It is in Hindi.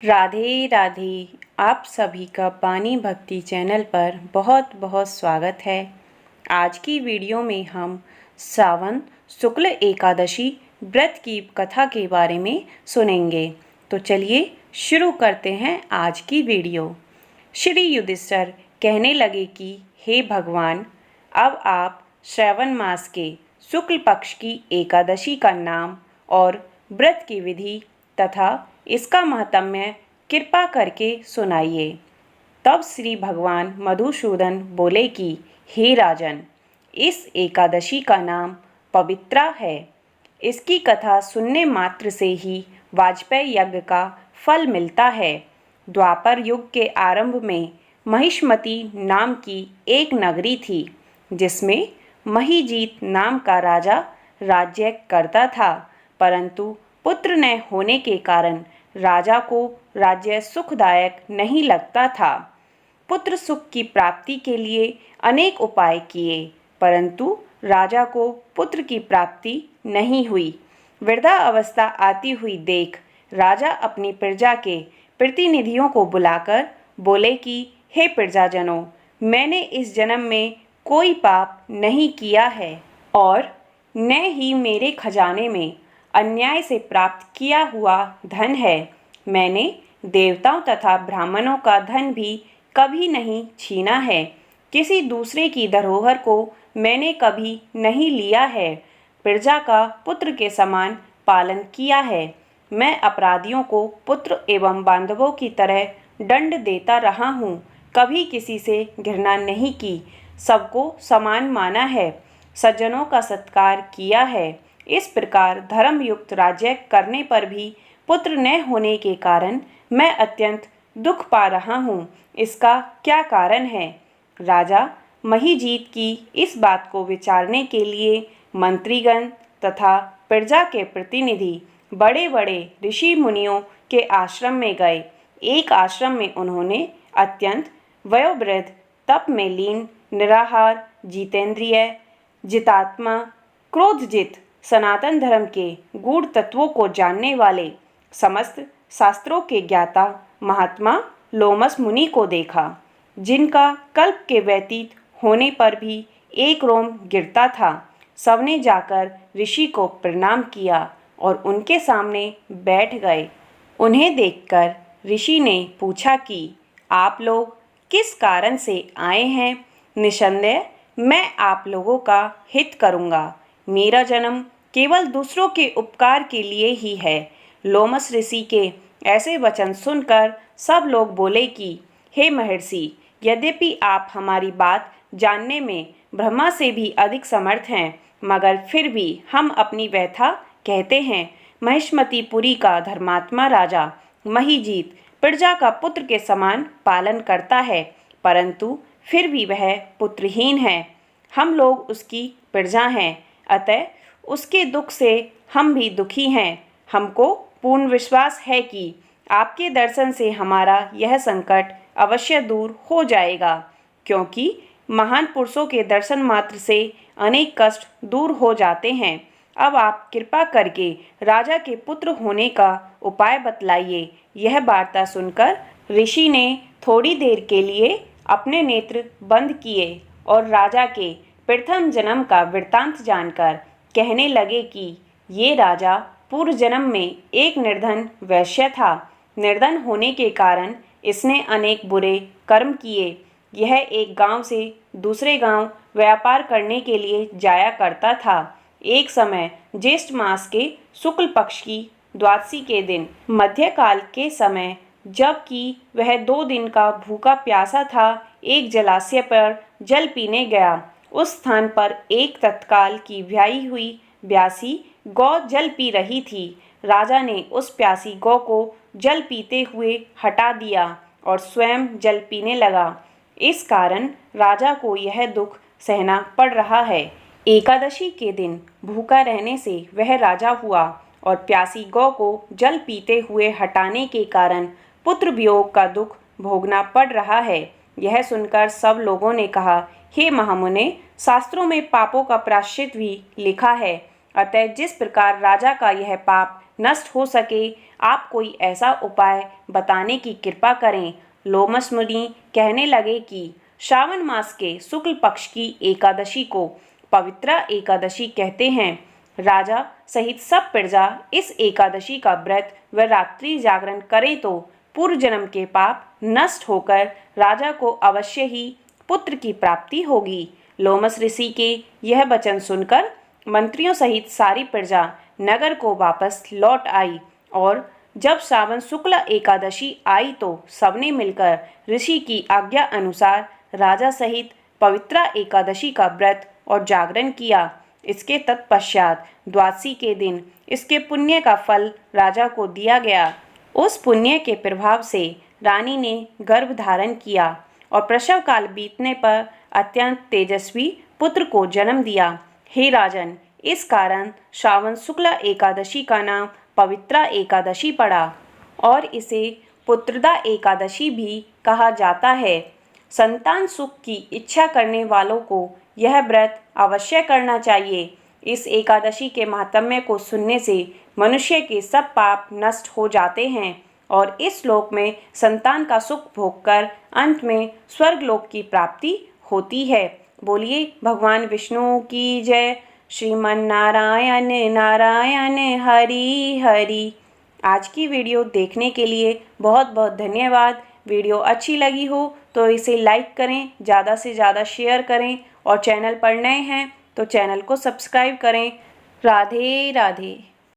राधे राधे। आप सभी का पानी भक्ति चैनल पर बहुत बहुत स्वागत है। आज की वीडियो में हम सावन शुक्ल एकादशी व्रत की कथा के बारे में सुनेंगे। तो चलिए शुरू करते हैं आज की वीडियो। श्री युधिष्ठिर कहने लगे कि हे भगवान, अब आप श्रावण मास के शुक्ल पक्ष की एकादशी का नाम और व्रत की विधि तथा इसका महत्म्य कृपा करके सुनाइए। तब श्री भगवान मधुसूदन बोले कि हे राजन, इस एकादशी का नाम पवित्रा है। इसकी कथा सुनने मात्र से ही वाजपेयी यज्ञ का फल मिलता है। द्वापर युग के आरंभ में महिष्मती नाम की एक नगरी थी, जिसमें महीजीत नाम का राजा राज्य करता था, परंतु पुत्र न होने के कारण राजा को राज्य सुखदायक नहीं लगता था। पुत्र सुख की प्राप्ति के लिए अनेक उपाय किए, परंतु राजा को पुत्र की प्राप्ति नहीं हुई। वृद्धा अवस्था आती हुई देख राजा अपनी प्रजा के प्रतिनिधियों को बुलाकर बोले कि हे प्रजाजनों, मैंने इस जन्म में कोई पाप नहीं किया है और न ही मेरे खजाने में अन्याय से प्राप्त किया हुआ धन है। मैंने देवताओं तथा ब्राह्मणों का धन भी कभी नहीं छीना है। किसी दूसरे की धरोहर को मैंने कभी नहीं लिया है। प्रजा का पुत्र के समान पालन किया है। मैं अपराधियों को पुत्र एवं बांधवों की तरह दंड देता रहा हूँ। कभी किसी से घृणा नहीं की, सबको समान माना है, सज्जनों का सत्कार किया है। इस प्रकार धर्मयुक्त राज्य करने पर भी पुत्र न होने के कारण मैं अत्यंत दुख पा रहा हूँ। इसका क्या कारण है? राजा महीजीत की इस बात को विचारने के लिए मंत्रीगण तथा प्रजा के प्रतिनिधि बड़े बड़े ऋषि मुनियों के आश्रम में गए। एक आश्रम में उन्होंने अत्यंत वयोवृद्ध, तप में लीन, निराहार, जितेंद्रिय, जितात्मा, क्रोधजित, सनातन धर्म के गूढ़ तत्वों को जानने वाले, समस्त शास्त्रों के ज्ञाता महात्मा लोमस मुनि को देखा, जिनका कल्प के व्यतीत होने पर भी एक रोम गिरता था। सबने जाकर ऋषि को प्रणाम किया और उनके सामने बैठ गए। उन्हें देखकर ऋषि ने पूछा कि आप लोग किस कारण से आए हैं? निसंदेह मैं आप लोगों का हित करूँगा। मेरा जन्म केवल दूसरों के उपकार के लिए ही है। लोमस ऋषि के ऐसे वचन सुनकर सब लोग बोले कि हे महर्षि, यद्यपि आप हमारी बात जानने में ब्रह्मा से भी अधिक समर्थ हैं, मगर फिर भी हम अपनी व्यथा कहते हैं। महिष्मतीपुरी का धर्मात्मा राजा महीजीत प्रजा का पुत्र के समान पालन करता है, परंतु फिर भी वह पुत्रहीन है। हम लोग उसकी प्रजा हैं, अतः उसके दुख से हम भी दुखी हैं। हमको पूर्ण विश्वास है कि आपके दर्शन से हमारा यह संकट अवश्य दूर हो जाएगा, क्योंकि महान पुरुषों के दर्शन मात्र से अनेक कष्ट दूर हो जाते हैं। अब आप कृपा करके राजा के पुत्र होने का उपाय बतलाइए। यह वार्ता सुनकर ऋषि ने थोड़ी देर के लिए अपने नेत्र बंद किए और राजा के प्रथम जन्म का वृत्तांत जानकर कहने लगे कि ये राजा पूर्व जन्म में एक निर्धन वैश्य था। निर्धन होने के कारण इसने अनेक बुरे कर्म किए। यह एक गांव से दूसरे गांव व्यापार करने के लिए जाया करता था। एक समय ज्येष्ठ मास के शुक्ल पक्ष की द्वादशी के दिन मध्यकाल के समय, जबकि वह 2 दिन का भूखा प्यासा था, एक जलाशय पर जल पीने गया। उस स्थान पर एक तत्काल की ब्याही हुई ब्यासी गौ जल पी रही थी। राजा ने उस प्यासी गौ को जल पीते हुए हटा दिया और स्वयं जल पीने लगा। इस कारण राजा को यह दुख सहना पड़ रहा है। एकादशी के दिन भूखा रहने से वह राजा हुआ और प्यासी गौ को जल पीते हुए हटाने के कारण पुत्र वियोग का दुख भोगना पड़ रहा है। यह सुनकर सब लोगों ने कहा, हे महामुने, शास्त्रों में पापों का प्रायश्चित भी लिखा है, अतः जिस प्रकार राजा का यह पाप नष्ट हो सके, आप कोई ऐसा उपाय बताने की कृपा करें। लोमस मुनि कहने लगे कि श्रावण मास के शुक्ल पक्ष की एकादशी को पवित्रा एकादशी कहते हैं। राजा सहित सब प्रजा इस एकादशी का व्रत व रात्रि जागरण करे तो पूर्व जन्म के पाप नष्ट होकर राजा को अवश्य ही पुत्र की प्राप्ति होगी। लोमस ऋषि के यह वचन सुनकर मंत्रियों सहित सारी प्रजा नगर को वापस लौट आई और जब श्रावण शुक्ल एकादशी आई तो सबने मिलकर ऋषि की आज्ञा अनुसार राजा सहित पवित्रा एकादशी का व्रत और जागरण किया। इसके तत्पश्चात द्वादशी के दिन इसके पुण्य का फल राजा को दिया गया। उस पुण्य के प्रभाव से रानी ने गर्भ धारण किया और प्रसव काल बीतने पर अत्यंत तेजस्वी पुत्र को जन्म दिया। हे राजन, इस कारण श्रावण शुक्ल एकादशी का नाम पवित्रा एकादशी पड़ा और इसे पुत्रदा एकादशी भी कहा जाता है। संतान सुख की इच्छा करने वालों को यह व्रत अवश्य करना चाहिए। इस एकादशी के महात्म्य को सुनने से मनुष्य के सब पाप नष्ट हो जाते हैं और इस लोक में संतान का सुख भोगकर अंत में स्वर्ग लोक की प्राप्ति होती है। बोलिए भगवान विष्णु की जय। श्रीमन नारायण नारायण हरि हरि। आज की वीडियो देखने के लिए बहुत बहुत धन्यवाद। वीडियो अच्छी लगी हो तो इसे लाइक करें, ज़्यादा से ज़्यादा शेयर करें और चैनल पर नए हैं तो चैनल को सब्सक्राइब करें। राधे राधे।